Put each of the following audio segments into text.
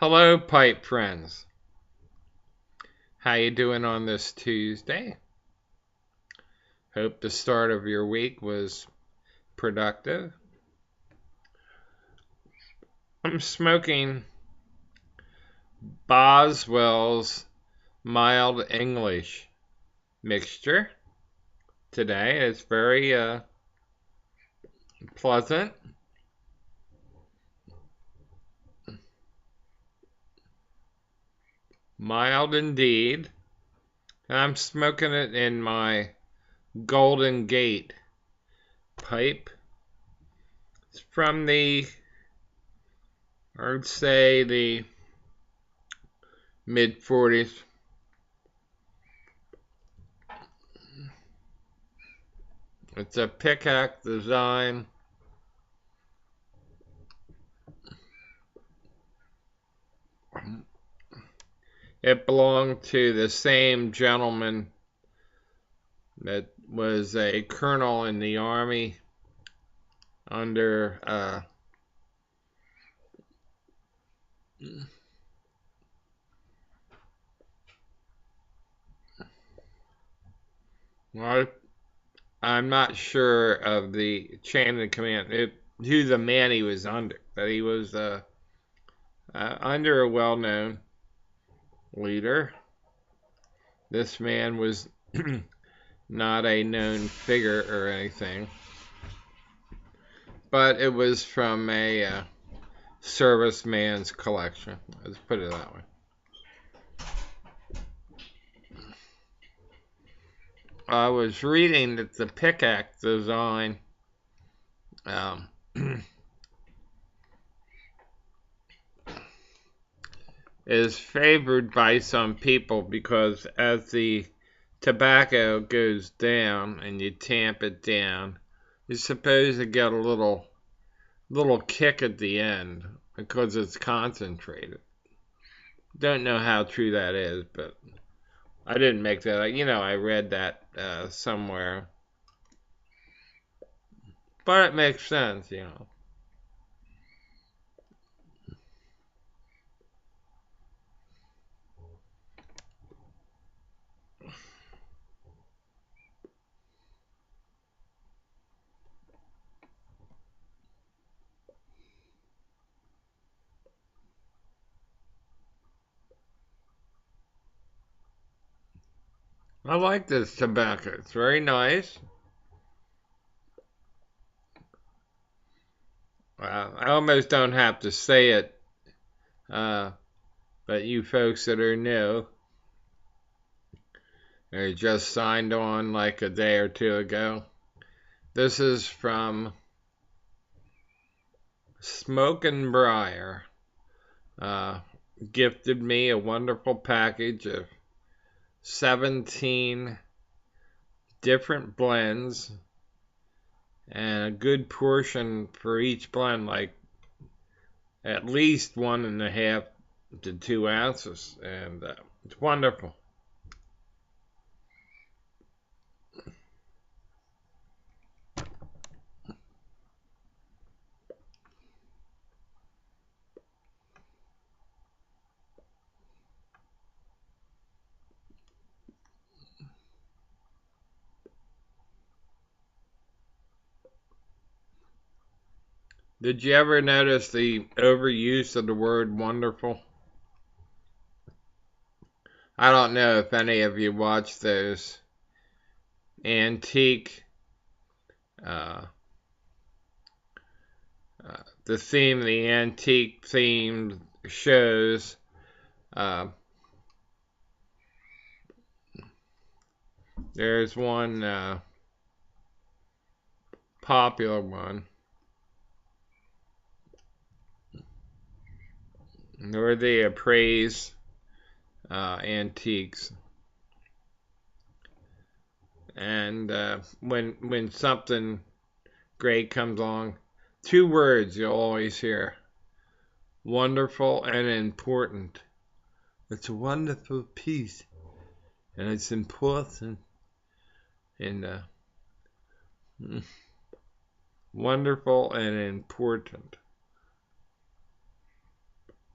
Hello, pipe friends. How you doing on this Tuesday? Hope the start of your week was productive. I'm smoking Boswells mild English mixture today. It's very pleasant. Mild indeed. And I'm smoking it in my Golden Gate pipe. It's from I'd say the mid 40s. It's a pickaxe design. It belonged to the same gentleman that was a colonel in the army under well, I'm not sure of the chain of command, who the man he was under, but he was under a well-known leader. This man was not a known figure or anything, but it was from a serviceman's collection. Let's put it that way. I was reading that the pickaxe design is favored by some people because as the tobacco goes down and you tamp it down, you're supposed to get a little kick at the end because it's concentrated. Don't know how true that is, but I didn't make that up. I read that somewhere. But it makes sense. I like this tobacco. It's very nice. I almost don't have to say it, but you folks that are new, or just signed on like a day or two ago, this is from Smoke and Briar. Gifted me a wonderful package of 17 different blends and a good portion for each blend, like at least 1.5 to 2 ounces, and it's wonderful. Did you ever notice the overuse of the word wonderful? I don't know if any of you watch those antique, uh, the antique themed shows. Uh, there's one popular one where they appraise antiques. And when something great comes along, 2 words you'll always hear: wonderful and important. It's a wonderful piece, and it's important, and wonderful and important.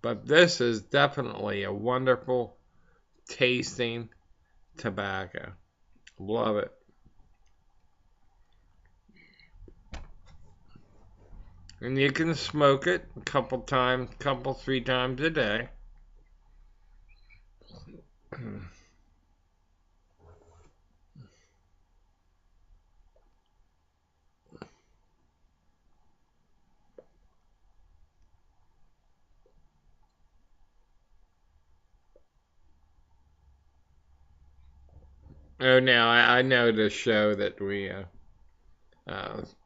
But this is definitely a wonderful tasting tobacco. Love it. And you can smoke it a couple, 3 times a day. Oh, now I know the show that a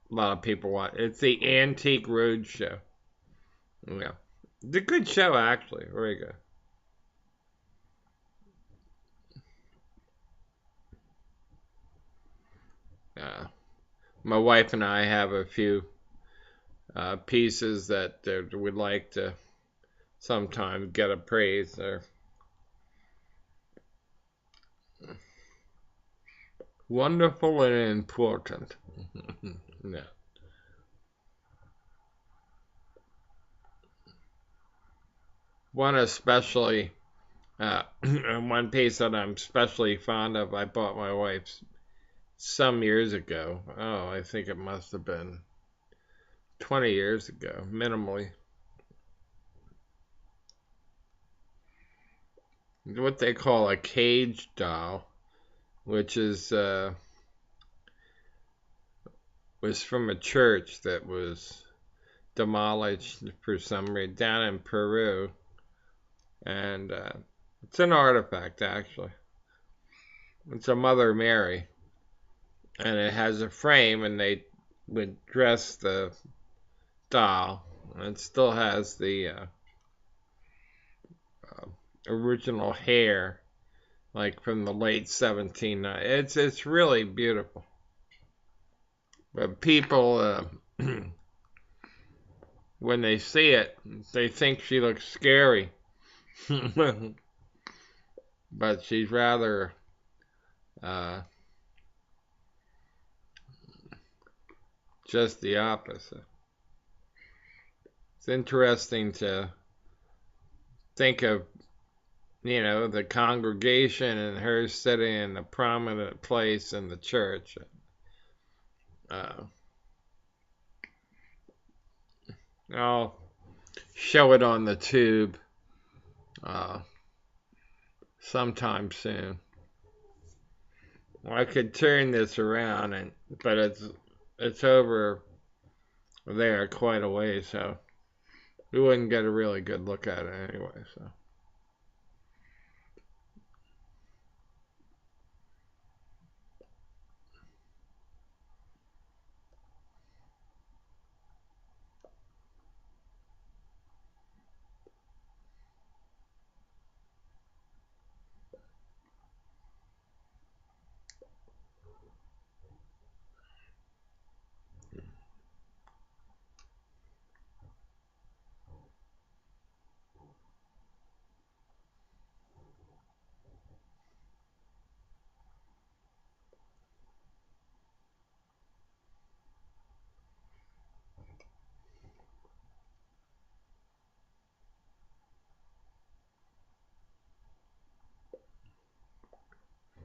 lot of people watch. It's the Antique Roadshow. Yeah, it's a good show actually. Very good. Uh, my wife and I have a few pieces that we'd like to sometime get appraised. They're wonderful and important. Yeah. One especially, one piece that I'm especially fond of, I bought my wife some years ago. Oh, I think it must have been 20 years ago, minimally. What they call a cage doll, which was from a church that was demolished for some reason down in Peru, and it's an artifact actually. It's a Mother Mary, and it has a frame, and they would dress the doll, and it still has the uh, original hair, like from the late 1790s. It's really beautiful. But people, when they see it, they think she looks scary, but she's rather uh, just the opposite. It's interesting to think of, the congregation and her sitting in a prominent place in the church. Uh, I'll show it on the tube uh, sometime soon. Well, I could turn this around, but it's over there quite a way, so we wouldn't get a really good look at it anyway. So.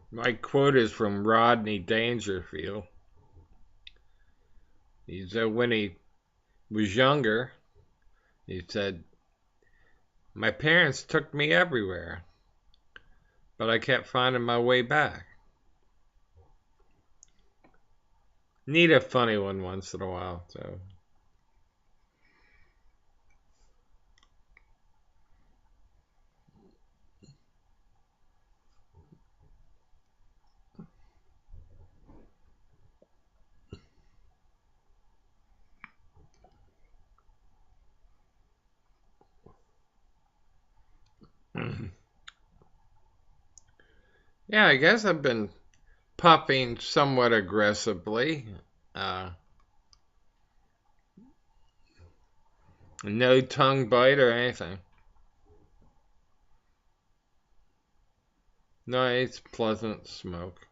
My quote is from Rodney Dangerfield. He said when he was younger, he said, "My parents took me everywhere, but I kept finding my way back." Need a funny one once in a while, so. Yeah, I guess I've been puffing somewhat aggressively. Uh, no tongue bite or anything. Nice, pleasant smoke.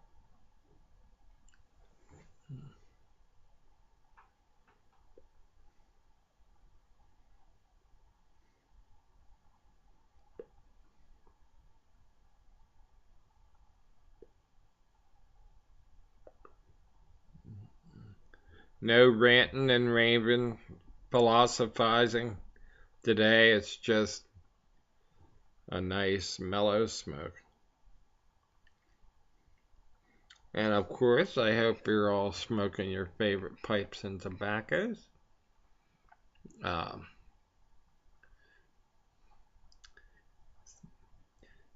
No ranting and raving, philosophizing. Today it's just a nice mellow smoke. And of course, I hope you're all smoking your favorite pipes and tobaccos. Um,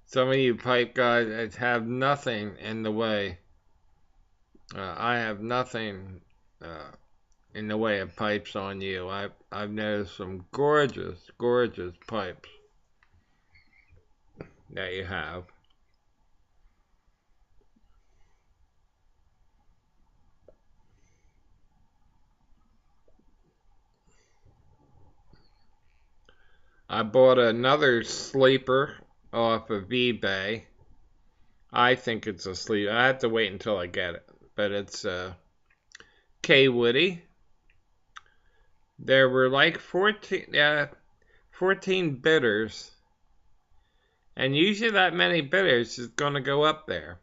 some of you pipe guys have nothing in the way. I have nothing in the way of pipes on you. I've noticed some gorgeous, gorgeous pipes that you have. I bought another sleeper off of eBay. I think it's a sleeper. I have to wait until I get it, but it's K Woody. There were like 14 bidders, and usually that many bidders is going to go up there.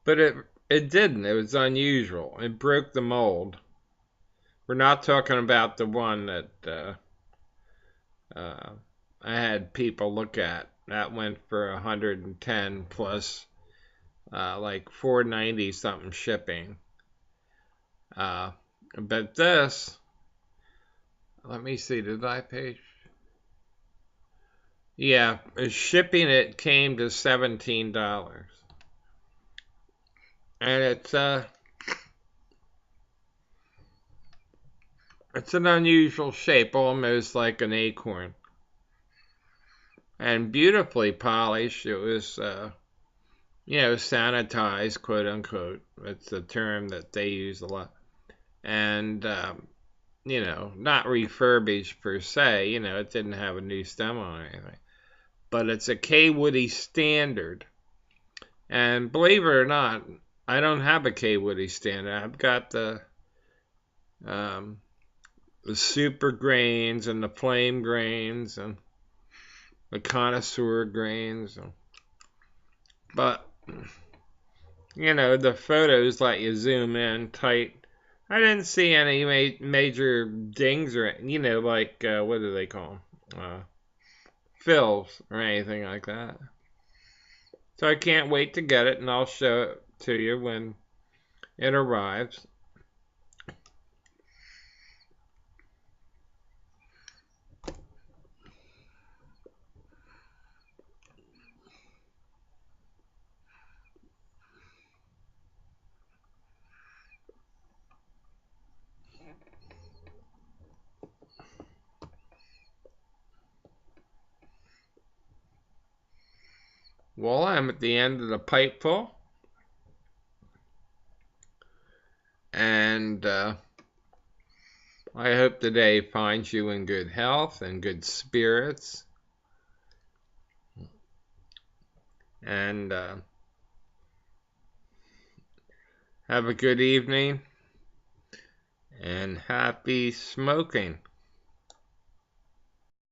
But it didn't. It was unusual. It broke the mold. We're not talking about the one that I had people look at. That went for 110 plus like 490 something shipping. But this, let me see, did I pay? Yeah, shipping it came to $17. And it's an unusual shape, almost like an acorn. And beautifully polished. It was sanitized, quote unquote. That's the term that they use a lot. And not refurbished per se. It didn't have a new stem on or anything. But it's a K Woody standard. And believe it or not, I don't have a K Woody standard. I've got the super grains and the flame grains and the connoisseur grains. But, the photos let you zoom in tight. I didn't see any major dings or, like, what do they call them? Fills or anything like that. So I can't wait to get it, and I'll show it to you when it arrives. Well, I'm at the end of the pipe full. And I hope today finds you in good health and good spirits. And have a good evening and happy smoking.